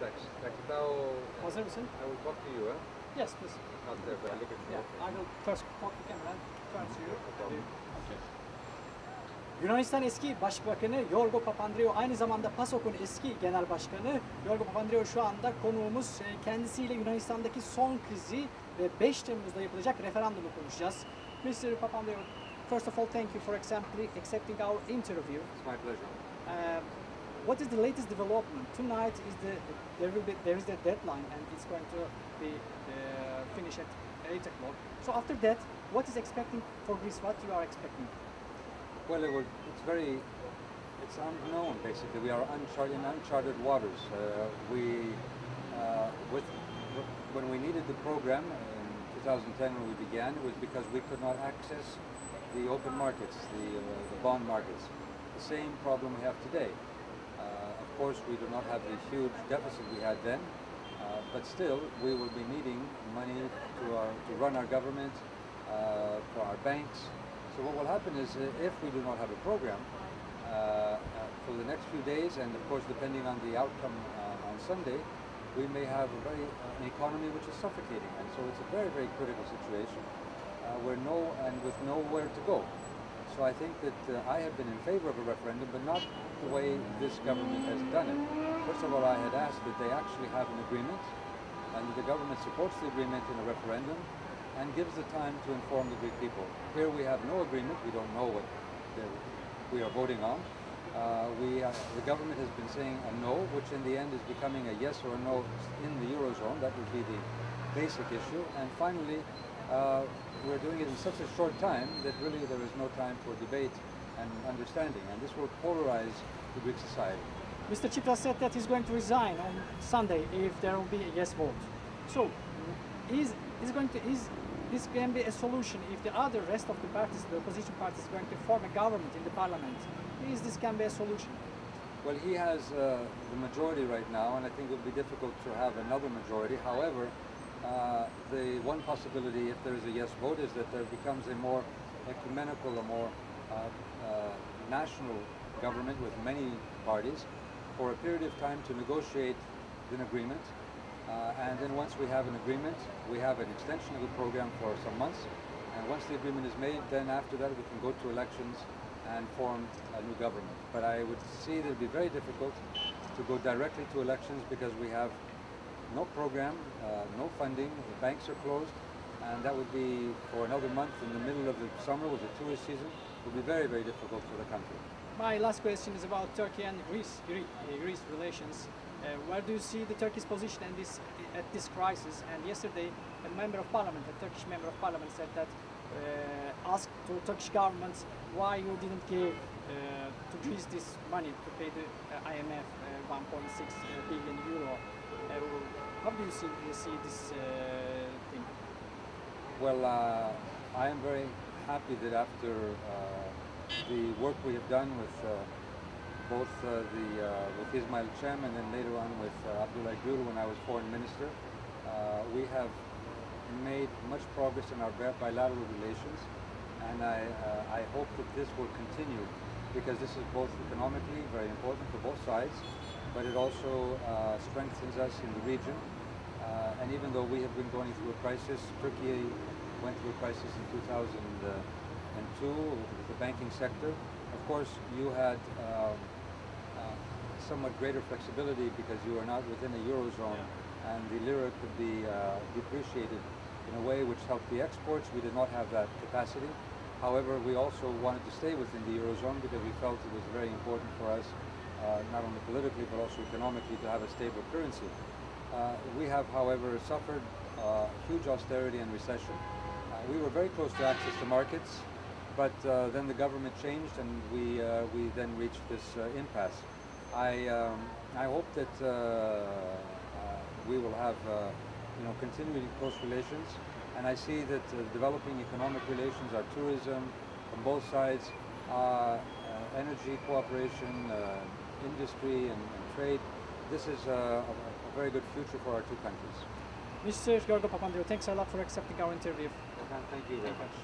Τα κοιτάω. Hazır mısın? I will talk to you, Yes, please. Not there, but I look at you. Yeah, I will first talk to camera, turn to you. No problem. Okay. Yunanistan eski Başbakanı Yorgo Papandreu, aynı zamanda PASOK'un eski Genel Başkanı Yorgo Papandreu şu anda konuğumuz. Kendisiyle Yunanistan'daki son krizi ve 5 Temmuz'da yapılacak referandumu konuşacağız. Mr. Papandreu, first of all, thank you for accepting our interview. It's my pleasure. What is the latest development? Tonight is there is the deadline and it's going to be finished at 8 o'clock. So after that, what is expecting for Greece? What you are expecting? Well, it's unknown basically. We are in uncharted waters. When we needed the program in 2010 when we began, it was because we could not access the open markets, the bond markets. The same problem we have today. Of course, we do not have the huge deficit we had then, but still, we will be needing money to run our government, for our banks. So what will happen is, if we do not have a program for the next few days, and of course, depending on the outcome on Sunday, we may have an economy which is suffocating, and so it's a very, very critical situation with nowhere to go. So I think that I have been in favor of a referendum, but not the way this government has done it. First of all, I had asked that they actually have an agreement, and the government supports the agreement in a referendum and gives the time to inform the Greek people. Here we have no agreement, we don't know what we are voting on. The government has been saying a no, which in the end is becoming a yes or a no in the Eurozone. That would be the basic issue. And finally, we're doing it in such a short time that really there is no time for debate and understanding, and this will polarize the Greek society. Mr. Tsipras said that he's going to resign on Sunday if there will be a yes vote. So, is this can be a solution if the rest of the parties, the opposition parties, is going to form a government in the parliament? Is this can be a solution? Well, he has the majority right now, and I think it will be difficult to have another majority. However, the one possibility, if there is a yes vote, is that there becomes a more ecumenical, a more national government with many parties for a period of time to negotiate an agreement. And then once we have an agreement, we have an extension of the program for some months. And once the agreement is made, then after that we can go to elections and form a new government. But I would see that it would be very difficult to go directly to elections because we have no program, no funding, the banks are closed, and that would be for another month in the middle of the summer with the tourist season. It would be very, very difficult for the country. My last question is about Turkey and Greece relations. Where do you see the Turkish position at this crisis? And yesterday, a Turkish member of parliament said that asked to Turkish governments why you didn't give to Greece this money to pay the IMF 1.6 billion euro. How do you see this thing? Well, I am very happy that after the work we have done with both with Ismail Cem and then later on with Abdullah Gül when I was foreign minister, we have made much progress in our bilateral relations, and I hope that this will continue because this is both economically very important for both sides, but it also strengthens us in the region. And even though we have been going through a crisis, Turkey went through a crisis in 2002 with the banking sector. Of course, you had somewhat greater flexibility because you are not within a Eurozone, and the lira could be depreciated in a way which helped the exports. We did not have that capacity. However, we also wanted to stay within the Eurozone because we felt it was very important for us, not only politically but also economically, to have a stable currency. We have, however, suffered huge austerity and recession. We were very close to access to markets, but then the government changed and we then reached this impasse. I hope that we will have continuing close relations, and I see that developing economic relations are tourism from both sides, energy cooperation, industry and trade. This is a very good future for our two countries. Mr. Yorgo Papandreu, thanks a lot for accepting our interview. Thank you very much.